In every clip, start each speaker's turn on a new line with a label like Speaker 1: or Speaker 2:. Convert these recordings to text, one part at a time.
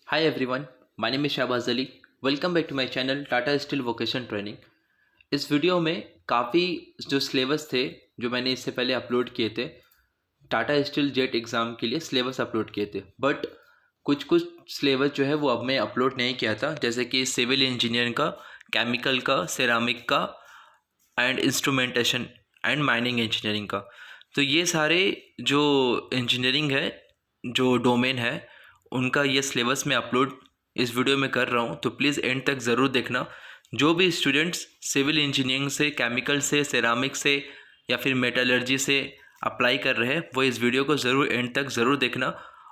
Speaker 1: Hi everyone, my name is Shahbaz Ali. Welcome back to my channel Tata steel vocation training. इस video में काफ़ी जो syllabus थे जो मैंने इससे पहले अपलोड किए थे टाटा स्टील जेट एग्ज़ाम के लिए सिलेबस अपलोड किए थे, बट कुछ कुछ सिलेबस जो है वो अब मैं अपलोड नहीं किया था, जैसे कि सिविल इंजीनियरिंग का, केमिकल का, सेरामिक का and instrumentation and mining engineering का। तो ये सारे जो इंजीनियरिंग है, जो डोमेन है, उनका ये सिलेबस मैं अपलोड इस वीडियो में कर रहा हूँ। तो प्लीज़ एंड तक ज़रूर देखना। जो भी स्टूडेंट्स सिविल इंजीनियरिंग से, केमिकल से, सेरामिक से या फिर मेटलर्जी से अप्लाई कर रहे हैं वो इस वीडियो को ज़रूर एंड तक ज़रूर देखना।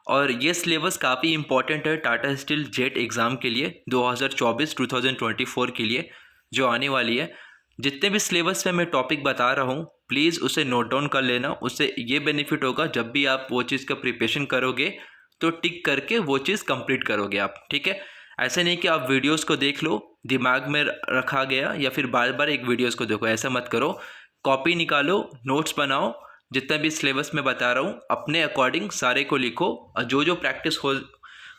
Speaker 1: और ये सिलेबस काफ़ी इंपॉर्टेंट है टाटा स्टील जेट एग्ज़ाम के लिए 2024 के लिए जो आने वाली है। जितने भी सिलेबस में मैं टॉपिक बता रहा हूँ प्लीज़ उसे नोट डाउन कर लेना। उससे ये बेनिफिट होगा, जब भी आप वो चीज़ का प्रिपरेशन करोगे तो टिक करके वो चीज़ कंप्लीट करोगे आप, ठीक है। ऐसे नहीं कि आप वीडियोस को देख लो, दिमाग में रखा गया, या फिर बार बार एक वीडियोस को देखो, ऐसा मत करो। कॉपी निकालो, नोट्स बनाओ, जितना भी सिलेबस में बता रहा हूँ अपने अकॉर्डिंग सारे को लिखो, और जो जो प्रैक्टिस हो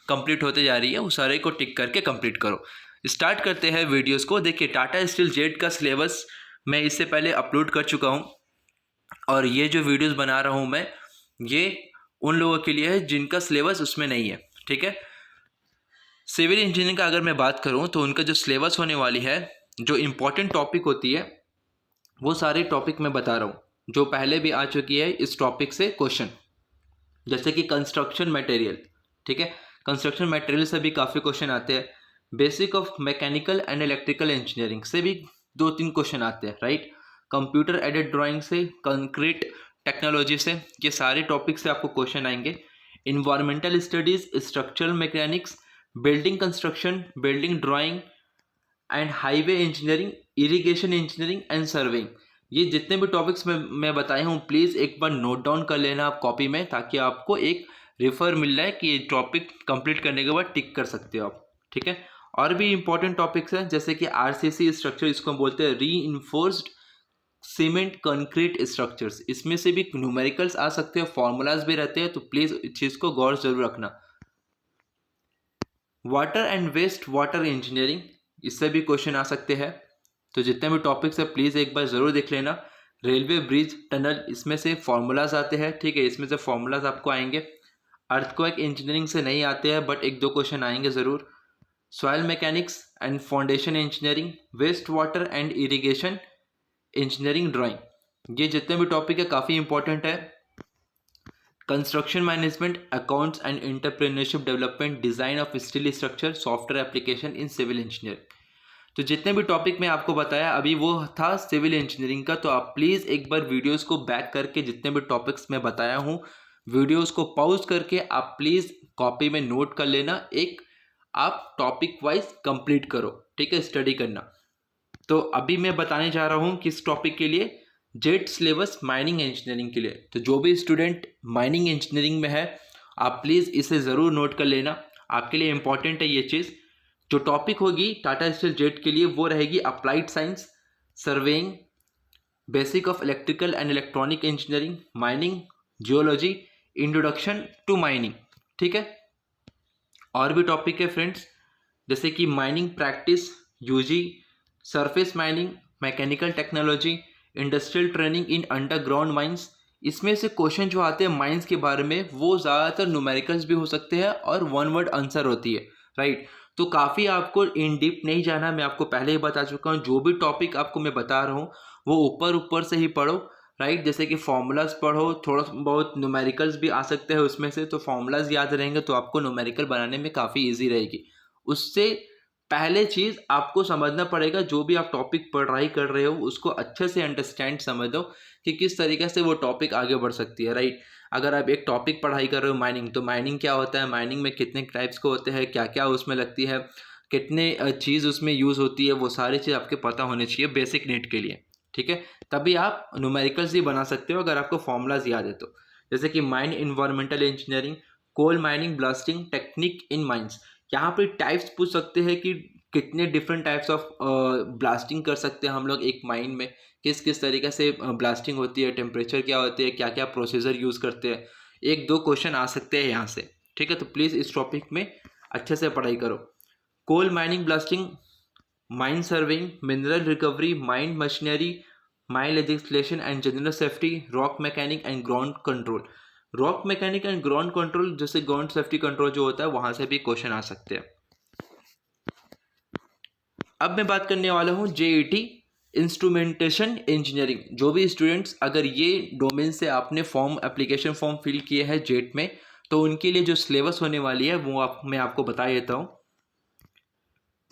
Speaker 1: कंप्लीट होते जा रही है उस सारे को टिक करके कंप्लीट करो। स्टार्ट करते हैं वीडियोस को। देखिए, टाटा स्टील जेट का सिलेबस मैं इससे पहले अपलोड कर चुका हूँ, और ये जो वीडियोस बना रहा हूँ मैं, ये उन लोगों के लिए है जिनका सिलेबस उसमें नहीं है, ठीक है। सिविल इंजीनियरिंग का अगर मैं बात करूँ तो उनका जो सिलेबस होने वाली है, जो इम्पोर्टेंट टॉपिक होती है, वो सारे टॉपिक मैं बता रहा हूँ जो पहले भी आ चुकी है इस टॉपिक से क्वेश्चन। जैसे कि कंस्ट्रक्शन मटेरियल, ठीक है, कंस्ट्रक्शन मटेरियल से भी काफ़ी क्वेश्चन आते हैं। Basic of mechanical and electrical engineering से भी 2-3 क्वेश्चन आते हैं, राइट। कंप्यूटर एडेड ड्राइंग से, कंक्रीट टेक्नोलॉजी से, ये सारे टॉपिक से आपको क्वेश्चन आएंगे। Environmental studies, structural mechanics, building construction, building drawing and highway engineering, irrigation engineering and surveying, ये जितने भी टॉपिक्स मैं बताया हूँ प्लीज़ एक बार नोट डाउन कर लेना आप कॉपी में, ताकि आपको एक रेफर मिल जाए कि ये टॉपिक कंप्लीट करने के बाद टिक कर सकते हो आप, ठीक है। और भी इंपॉर्टेंट टॉपिक्स हैं, जैसे कि आरसीसी स्ट्रक्चर, इसको हम बोलते हैं री इन्फोर्स्ड सीमेंट कंक्रीट स्ट्रक्चर्स, इसमें से भी न्यूमेरिकल्स आ सकते हैं, फॉर्मूलाज भी रहते हैं, तो प्लीज़ इस चीज़ को गौर जरूर रखना। Water and waste water engineering, इससे भी क्वेश्चन आ सकते हैं। तो जितने भी टॉपिक्स है प्लीज़ एक बार ज़रूर देख लेना। रेलवे ब्रिज टनल, इसमें से फॉर्मूलाज आते हैं, ठीक है, इसमें से फॉर्मूलाज आपको आएंगे। अर्थक्वेक इंजीनियरिंग से नहीं आते हैं, बट 1-2 क्वेश्चन आएंगे ज़रूर। Soil mechanics and foundation engineering, waste water and irrigation engineering drawing, ये जितने भी टॉपिक है काफ़ी इंपॉर्टेंट है। Construction management, accounts and entrepreneurship development, design of steel structure, software application in civil engineering. तो जितने भी टॉपिक मैं आपको बताया अभी वो था सिविल इंजीनियरिंग का। तो आप प्लीज़ एक बार वीडियोस को बैक करके जितने भी टॉपिक्स मैं बताया हूँ, वीडियोस को पॉज करके आप प्लीज़ कॉपी में नोट कर लेना, एक आप टॉपिक वाइज कंप्लीट करो, ठीक है, स्टडी करना। तो अभी मैं बताने जा रहा हूँ किस टॉपिक के लिए, जेट सिलेबस माइनिंग इंजीनियरिंग के लिए। तो जो भी स्टूडेंट माइनिंग इंजीनियरिंग में है आप प्लीज़ इसे ज़रूर नोट कर लेना, आपके लिए इंपॉर्टेंट है ये चीज़। जो टॉपिक होगी टाटा स्टील जेट के लिए वो रहेगी applied science, surveying, basic of electrical and electronic engineering, mining, geology, introduction to mining, ठीक है। और भी टॉपिक है फ्रेंड्स, जैसे कि mining practice, UG, surface mining, mechanical technology, industrial training in underground mines. इसमें से क्वेश्चन जो आते हैं माइंस के बारे में वो ज़्यादातर न्यूमेरिकल्स भी हो सकते हैं और वन वर्ड आंसर होती है, राइट। तो काफ़ी आपको इन डीप नहीं जाना, मैं आपको पहले ही बता चुका हूँ। जो भी टॉपिक आपको मैं बता रहा हूँ वो ऊपर ऊपर से ही पढ़ो, राइट। जैसे कि फॉर्मूलाज पढ़ो, थोड़ा बहुत न्यूमेरिकल्स भी आ सकते हैं उसमें से, तो फॉर्मूलाज याद रहेंगे तो आपको न्यूमेरिकल बनाने में काफ़ी ईजी रहेगी। उससे पहले चीज़ आपको समझना पड़ेगा, जो भी आप टॉपिक पढ़ाई कर रहे हो उसको अच्छे से अंडरस्टैंड समझ दो कि किस तरीके से वो टॉपिक आगे बढ़ सकती है, राइट। अगर आप एक टॉपिक पढ़ाई कर रहे हो माइनिंग, तो माइनिंग क्या होता है, माइनिंग में कितने टाइप्स के होते हैं, क्या क्या उसमें लगती है, कितने चीज़ उसमें यूज़ होती है, वो सारी चीज़ आपके पता होनी चाहिए बेसिक नीड के लिए, ठीक है। तभी आप न्यूमेरिकल्स भी बना सकते हो अगर आपको फॉर्मूलाज याद है तो। जैसे कि mine environmental engineering, coal mining, blasting technique in mines. यहाँ पे टाइप्स पूछ सकते हैं कि कितने डिफरेंट टाइप्स ऑफ ब्लास्टिंग कर सकते हैं हम लोग एक माइन में, किस किस तरीके से ब्लास्टिंग होती है, टेम्परेचर क्या होती है, क्या क्या प्रोसीजर यूज़ करते हैं। 1-2 क्वेश्चन आ सकते हैं यहाँ से, ठीक है। तो प्लीज़ इस टॉपिक में अच्छे से पढ़ाई करो। Coal mining, blasting, mine serving, mineral recovery, mine machinery, mine legislation and general safety, rock mechanic and ground control. Rock mechanic and ground control जैसे ग्राउंड सेफ्टी कंट्रोल जो होता है वहां से भी क्वेश्चन आ सकते हैं। अब मैं बात करने वाला हूँ जेईटी इंस्ट्रूमेंटेशन इंजीनियरिंग। जो भी स्टूडेंट्स अगर ये डोमेन से आपने एप्लीकेशन फॉर्म फिल किए हैं जेट में, तो उनके लिए जो सिलेबस होने वाली है वो मैं आपको बता देता हूँ।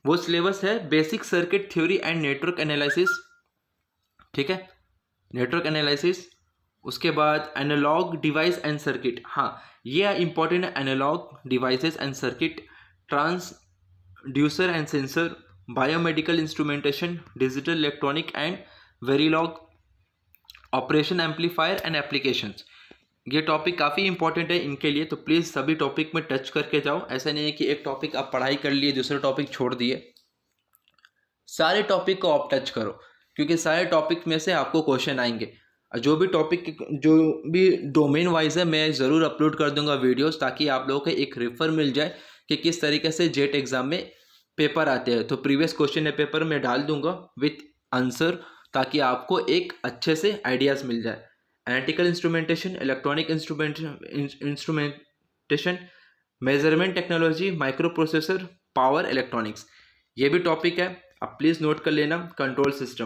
Speaker 1: वो सिलेबस है basic circuit theory and network analysis, ठीक है, नेटवर्क एनालिसिस। उसके बाद एनालॉग डिवाइस एंड सर्किट, हाँ ये इंपॉर्टेंट है, analog devices and circuit, transducer and sensor, biomedical instrumentation, digital electronic and Verilog, operation amplifier and applications. ये topic काफ़ी important है इनके लिए, तो प्लीज़ सभी टॉपिक में टच करके जाओ। ऐसा नहीं है कि एक टॉपिक आप पढ़ाई कर लिए दूसरे टॉपिक छोड़ दिए, सारे टॉपिक को आप टच करो, क्योंकि सारे टॉपिक में से आपको क्वेश्चन आएंगे। जो भी टॉपिक जो भी डोमेन वाइज है मैं ज़रूर अपलोड कर दूंगा वीडियोस, ताकि आप लोगों को एक रेफर मिल जाए कि किस तरीके से जेट एग्ज़ाम में पेपर आते हैं। तो प्रीवियस क्वेश्चन पेपर में डाल दूंगा विथ आंसर, ताकि आपको एक अच्छे से आइडियाज़ मिल जाए। Analytical instrumentation, electronic instrumentation, measurement technology, micro processor, power electronics, ये भी टॉपिक है, आप प्लीज़ नोट कर लेना। Control system,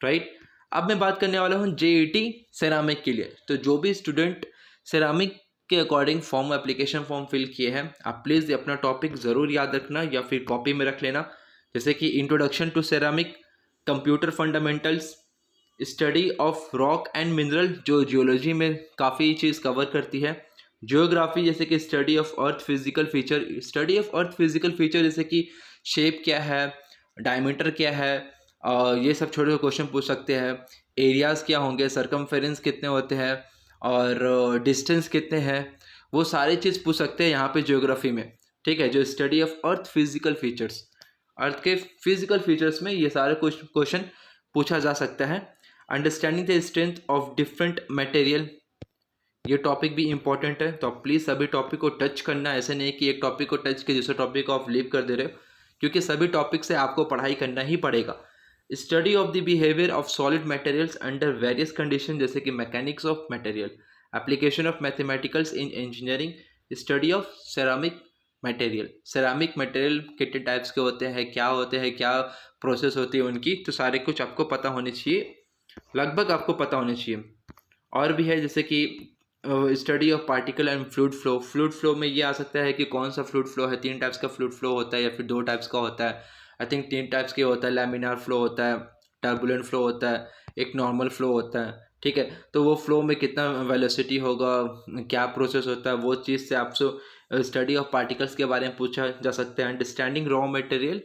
Speaker 1: right. अब मैं बात करने वाला हूँ जेईटी सेरामिक के लिए। तो जो भी स्टूडेंट सेरामिक के अकॉर्डिंग एप्लीकेशन फॉर्म फिल किए हैं, आप प्लीज़ अपना टॉपिक ज़रूर याद रखना या फिर कॉपी में रख लेना। जैसे कि introduction to ceramic, computer fundamentals, study of rock and mineral जो जियोलॉजी में काफ़ी चीज़ कवर करती है, जियोग्राफी जैसे कि study of earth physical feature, study of earth physical feature जैसे कि शेप क्या है, डायमीटर क्या है, ये सब छोटे छोटे क्वेश्चन पूछ सकते हैं। एरियाज़ क्या होंगे, सरकमफेरेंस कितने होते हैं और डिस्टेंस कितने हैं, वो सारी चीज़ पूछ सकते हैं यहाँ पे ज्योग्राफी में, ठीक है। जो study of earth physical features, earth के फिजिकल फीचर्स में ये सारे क्वेश्चन पूछा जा सकता है। Understanding the strength of different material, ये टॉपिक भी इंपॉर्टेंट है, तो प्लीज़ सभी टॉपिक को टच करना। ऐसे नहीं कि एक टॉपिक को टच के दूसरे टॉपिक को आप लीव कर दे रहे हो, क्योंकि सभी टॉपिक से आपको पढ़ाई करना ही पड़ेगा। Study of the behaviour of solid materials under various condition जैसे कि mechanics of material, application of mathematicals in engineering, study of ceramic material, ceramic material कितने टाइप्स के होते हैं, क्या होते हैं, क्या प्रोसेस होती है उनकी, तो सारे कुछ आपको पता होने चाहिए, लगभग आपको पता होने चाहिए। और भी है जैसे कि study of particle and fluid flow, fluid flow में ये आ सकता है कि कौन सा फ्लूइड फ्लो है, 3 टाइप्स का फ्लूइड फ्लो होता है या फिर 2 टाइप्स का होता है। आई थिंक 3 टाइप्स के होता है, लैमिनार फ्लो होता है, टर्बुलेंट फ्लो होता है, एक नॉर्मल फ्लो होता है, ठीक है। तो वो फ्लो में कितना वेलोसिटी होगा, क्या प्रोसेस होता है, वो चीज़ से आपसे स्टडी ऑफ पार्टिकल्स के बारे में पूछा जा सकता है। Understanding raw material,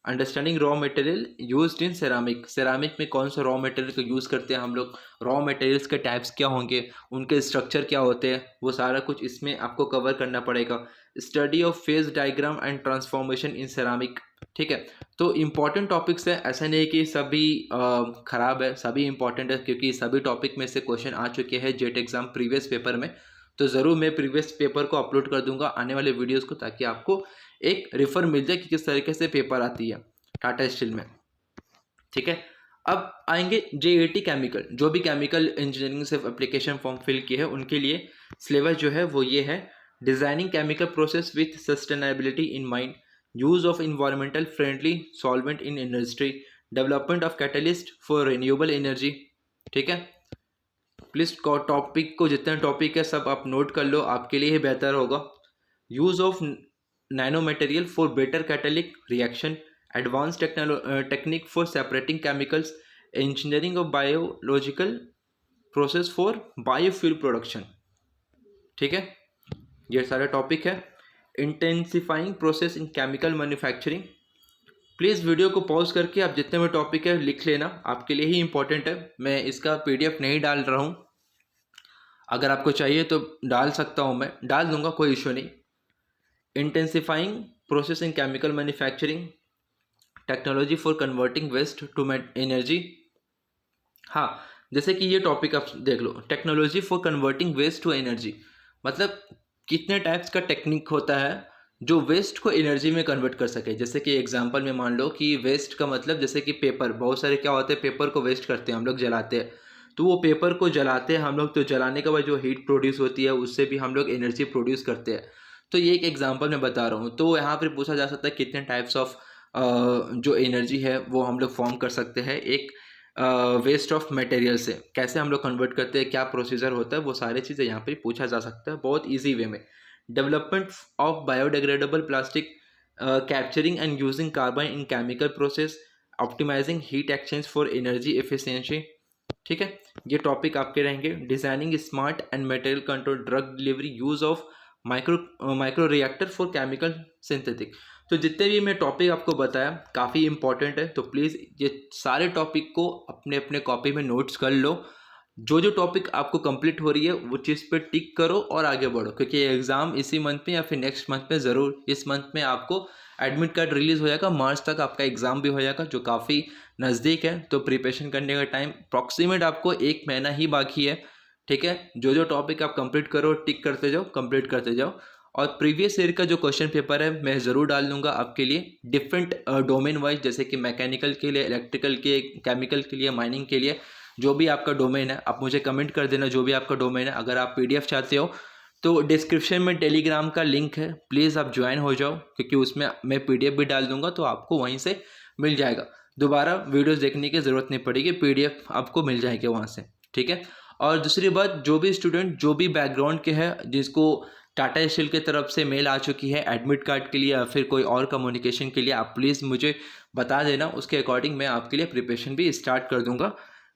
Speaker 1: understanding raw material used in ceramic, ceramic में कौन सा रॉ मटेरियल को यूज़ करते हैं हम लोग, रॉ मटेरियल्स के टाइप्स क्या होंगे, उनके स्ट्रक्चर क्या होते हैं, वो सारा कुछ इसमें आपको कवर करना पड़ेगा। Study of phase diagram and transformation in ceramic, ठीक है। तो इम्पॉर्टेंट टॉपिक्स है, ऐसा नहीं कि सभी ख़राब है, सभी इंपॉर्टेंट है, क्योंकि सभी टॉपिक में से क्वेश्चन आ चुके हैं जेट एग्ज़ाम प्रीवियस पेपर में। तो ज़रूर मैं प्रीवियस पेपर को अपलोड कर दूंगा आने वाले वीडियोज़ को, ताकि आपको एक रेफर मिल जाए कि किस तरीके से पेपर आती है टाटा स्टील में, ठीक है। अब आएंगे जेईटी केमिकल, जो भी केमिकल इंजीनियरिंग से एप्लीकेशन फॉर्म फिल किए हैं उनके लिए सिलेबस जो है वो ये है। Designing chemical process with sustainability in mind, use of environmental friendly solvent in industry, development of catalyst for renewable energy, ठीक है। प्लीज़ टॉपिक को जितने टॉपिक है सब आप नोट कर लो, आपके लिए ही बेहतर होगा। Use of nano material for better catalytic reaction, advance technique for separating chemicals, engineering of biological process for biofuel production, ठीक है। ये सारे टॉपिक है। Intensifying process in chemical manufacturing, please video को पॉज करके आप जितने भी टॉपिक है लिख लेना, आपके लिए ही इंपॉर्टेंट है। मैं इसका PDF नहीं डाल रहा हूँ, अगर आपको चाहिए तो डाल सकता हूँ, मैं डाल दूंगा, कोई इशू नहीं। Intensifying process in chemical manufacturing, technology for converting waste to energy, हाँ जैसे कि ये टॉपिक आप देख लो, technology for converting waste to energy, मतलब कितने टाइप्स का टेक्निक होता है जो वेस्ट को एनर्जी में कन्वर्ट कर सके। जैसे कि एग्जांपल में मान लो कि वेस्ट का मतलब जैसे कि पेपर, बहुत सारे क्या होते हैं पेपर को वेस्ट करते हैं हम लोग, जलाते हैं। तो वो पेपर को जलाते हैं हम लोग, तो जलाने के बाद जो हीट प्रोड्यूस होती है उससे भी हम लोग एनर्जी प्रोड्यूस करते हैं। तो ये एक एग्जांपल मैं बता रहा हूँ। तो यहाँ पर पूछा जा सकता है कितने टाइप्स ऑफ जो एनर्जी है वो हम लोग फॉर्म कर सकते हैं एक वेस्ट ऑफ मटेरियल से, कैसे हम लोग कन्वर्ट करते हैं, क्या प्रोसीजर होता है, वो सारी चीज़ें यहाँ पे पूछा जा सकता है बहुत इजी वे में। Development of biodegradable plastic, capturing and using carbon in chemical process, optimizing heat exchange for energy efficiency. ठीक है, ये टॉपिक आपके रहेंगे। Designing smart and material control drug delivery, use of micro reactor for chemical synthetic. तो जितने भी मैं topic आपको बताया काफ़ी इंपॉर्टेंट है, तो प्लीज़ ये सारे टॉपिक को अपने अपने कॉपी में नोट्स कर लो। जो जो टॉपिक आपको कंप्लीट हो रही है वो चीज़ पे टिक करो और आगे बढ़ो, क्योंकि एग्ज़ाम इसी मंथ में या फिर नेक्स्ट मंथ में ज़रूर, इस मंथ में आपको एडमिट कार्ड रिलीज़ हो जाएगा, मार्च तक आपका एग्ज़ाम भी हो जाएगा जो काफ़ी नज़दीक है। तो प्रिपरेशन करने का टाइम अप्रॉक्सीमेट आपको 1 महीना ही बाकी है। ठीक है, जो जो टॉपिक आप कंप्लीट करो, टिक करते जाओ, कंप्लीट करते जाओ। और प्रीवियस ईयर का जो क्वेश्चन पेपर है मैं ज़रूर डाल दूंगा आपके लिए डिफरेंट डोमेन वाइज, जैसे कि मैकेनिकल के लिए, इलेक्ट्रिकल के, केमिकल के लिए, माइनिंग के लिए, जो भी आपका डोमेन है आप मुझे कमेंट कर देना जो भी आपका डोमेन है। अगर आप पीडीएफ चाहते हो तो डिस्क्रिप्शन में टेलीग्राम का लिंक है, प्लीज़ आप ज्वाइन हो जाओ, क्योंकि उसमें मैं पीडीएफ भी डाल दूंगा तो आपको वहीं से मिल जाएगा। दोबारा वीडियोस देखने की ज़रूरत नहीं पड़ेगी, पीडीएफ आपको मिल जाएगी वहाँ से। ठीक है, और दूसरी बात, जो भी स्टूडेंट जो भी बैकग्राउंड के हैं, जिसको टाटा स्टील की तरफ से मेल आ चुकी है एडमिट कार्ड के लिए या फिर कोई और कम्युनिकेशन के लिए, आप प्लीज़ मुझे बता देना, उसके अकॉर्डिंग मैं आपके लिए प्रिपरेशन भी स्टार्ट कर दूंगा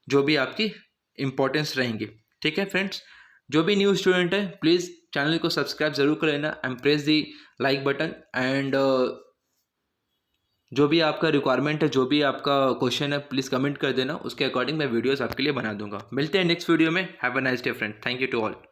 Speaker 1: जो भी आपकी इंपॉर्टेंस रहेंगी। ठीक है फ्रेंड्स, जो भी न्यू स्टूडेंट है प्लीज़ चैनल को सब्सक्राइब जरूर कर लेना and press the like button. And जो भी आपका रिक्वायरमेंट है, जो भी आपका क्वेश्चन है, प्लीज़ कमेंट कर देना, उसके अकॉर्डिंग मैं वीडियोस आपके लिए बना दूंगा। मिलते हैं नेक्स्ट वीडियो में। Have a nice day friend, thank you to all.